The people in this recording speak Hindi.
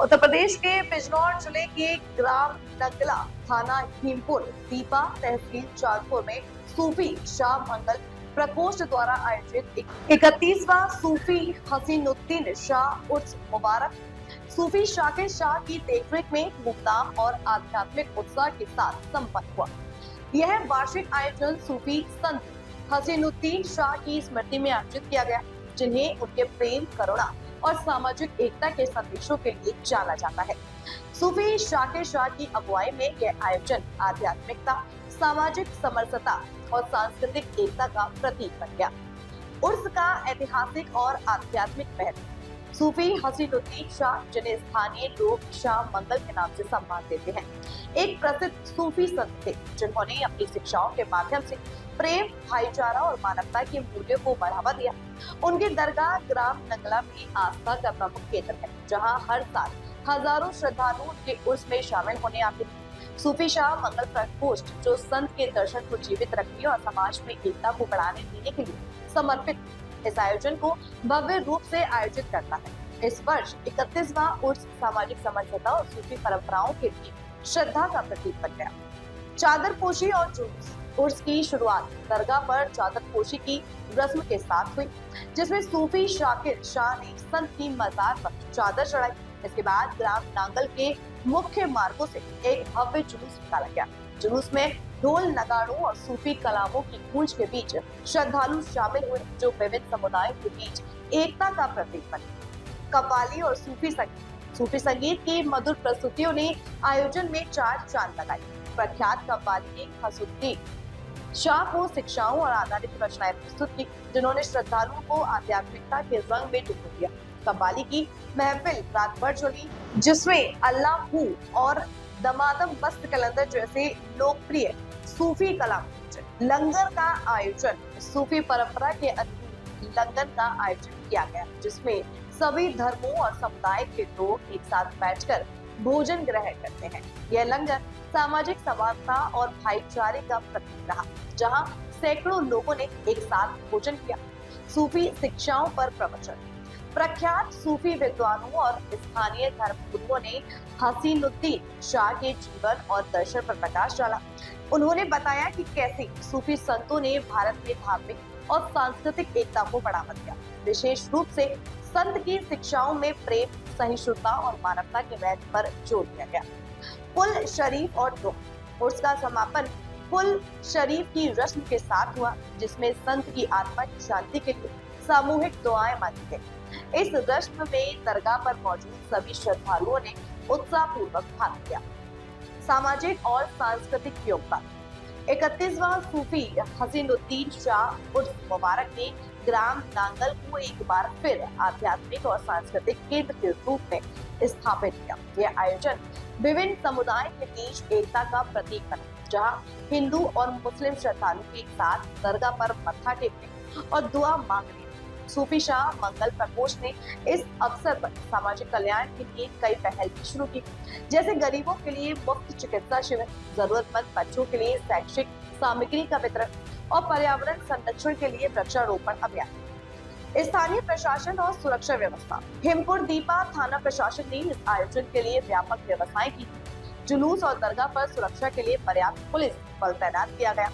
उत्तर प्रदेश के बिजनौर जिले के ग्राम नगला थाना भीमपुर दीपा तहसील चांदपुर में सूफी शाह मंगल प्रकोष्ठ द्वारा आयोजित 31वां सूफी हसीनुद्दीन शाह उर्स मुबारक सूफी शाकिर शाह की देखरेख में धूमधाम और आध्यात्मिक उत्साह के साथ संपन्न हुआ। यह वार्षिक आयोजन सूफी संत हसीनुद्दीन शाह की स्मृति में आयोजित किया गया, जिन्हें उनके प्रेम, करुणा और सामाजिक एकता के संदेशों के लिए जाना जाता है। सूफी शाकिर शाह की अगुवाई में यह आयोजन आध्यात्मिकता, सामाजिक समरसता और सांस्कृतिक एकता का प्रतीक बन गया। उर्स का ऐतिहासिक और आध्यात्मिक महत्व। सूफी हसीनुद्दीन शाह, जिन्हें स्थानीय लोग शाह मंगल के नाम से सम्मान देते हैं, एक प्रसिद्ध सूफी संत थे, जिन्होंने अपनी शिक्षाओं के माध्यम से प्रेम, भाईचारा और मानवता के मूल्यों को बढ़ावा दिया। उनकी दरगाह ग्राम नगला में आस्था का प्रमुख केंद्र है, जहां हर साल हजारों श्रद्धालु उनके उर्स में शामिल होने आते हैं। सूफी शाह मंगल प्रकोष्ठ, जो संत के दर्शन को जीवित रखने और समाज में एकता को बढ़ाने देने के लिए समर्पित, इस आयोजन को भव्य रूप से आयोजित करता है। इस वर्ष 31वां उर्स सामाजिक समरसता और सूफी परंपराओं के लिए श्रद्धा का प्रतीक बन गया। चादरपोशी और जुलूस। उर्स की शुरुआत दरगाह पर चादरपोशी की रस्म के साथ हुई, जिसमें सूफी शाकिर शाह ने संत की मजार पर चादर चढ़ाई। इसके बाद ग्राम नांगल के मुख्य मार्गों से एक भव्य जुलूस निकाला गया। जुलूस में ढोल, नगाड़ों और सूफी कलामों की गूंज के बीच श्रद्धालु शामिल हुए, जो विभिन्न समुदायों के बीच एकता का प्रतीक बने। कव्वाली और सूफी संगीत। सूफी संगीत की मधुर प्रस्तुतियों ने आयोजन में चार चांद लगाई। प्रख्यात कव्वाली हसीनुद्दीन शाह को शिक्षाओं और आधारित रचनाएं प्रस्तुत की, जिन्होंने श्रद्धालुओं को आध्यात्मिकता के रंग में डुबो दिया। कव्वाली की महफिल रात भर चली, जिसमें अल्लाह हू और दमादम मस्त कलंदर जैसे लोकप्रिय सूफी कलाम। लंगर का आयोजन। सूफी परंपरा के अनुरूप लंगर का आयोजन किया गया, जिसमें सभी धर्मों और समुदाय के लोग एक साथ बैठकर भोजन ग्रहण करते हैं। यह लंगर सामाजिक समानता और भाईचारे का प्रतीक रहा, जहां सैकड़ों लोगों ने एक साथ भोजन किया। सूफी शिक्षाओं पर प्रवचन। प्रख्यात सूफी विद्वानों और स्थानीय धर्मगुरुओं ने हसीनुद्दीन शाह के जीवन और दर्शन पर प्रकाश डाला। उन्होंने बताया कि कैसे सूफी संतों ने भारत में धार्मिक और सांस्कृतिक एकता को बढ़ावा दिया। विशेष रूप से संत की शिक्षाओं में प्रेम, सहिष्णुता और मानवता के महत्व पर जोर दिया गया। कुल शरीफ और दुआ। उर्स का समापन कुल शरीफ की रस्म के साथ हुआ, जिसमें संत की आत्मा की शांति के लिए सामूहिक दुआएं मांगी गई। इस रस्म में दरगाह पर मौजूद सभी श्रद्धालुओं ने उत्साहपूर्वक भाग लिया। सामाजिक और सांस्कृतिक योगदान। 31वां सूफी हसीनुद्दीन शाह उर्स मुबारक ने ग्राम नांगल को एक बार फिर आध्यात्मिक और सांस्कृतिक केंद्र के रूप में स्थापित किया। यह आयोजन विभिन्न समुदाय के बीच एकता का प्रतीक बना, जहां हिंदू और मुस्लिम श्रद्धालु एक साथ दरगाह पर मत्था टेकने और दुआ मांगने। सूफी शाह मंगल प्रकोष्ठ ने इस अवसर पर सामाजिक कल्याण के लिए कई पहल भी शुरू की, जैसे गरीबों के लिए मुफ्त चिकित्सा शिविर, जरूरतमंद बच्चों के लिए शैक्षिक सामग्री का वितरण और पर्यावरण संरक्षण के लिए वृक्षारोपण अभियान। स्थानीय प्रशासन और सुरक्षा व्यवस्था। भीमपुर दीपा थाना प्रशासन ने इस आयोजन के लिए व्यापक व्यवस्थाएं की। जुलूस और दरगाह पर सुरक्षा के लिए पर्याप्त पुलिस बल तैनात किया गया।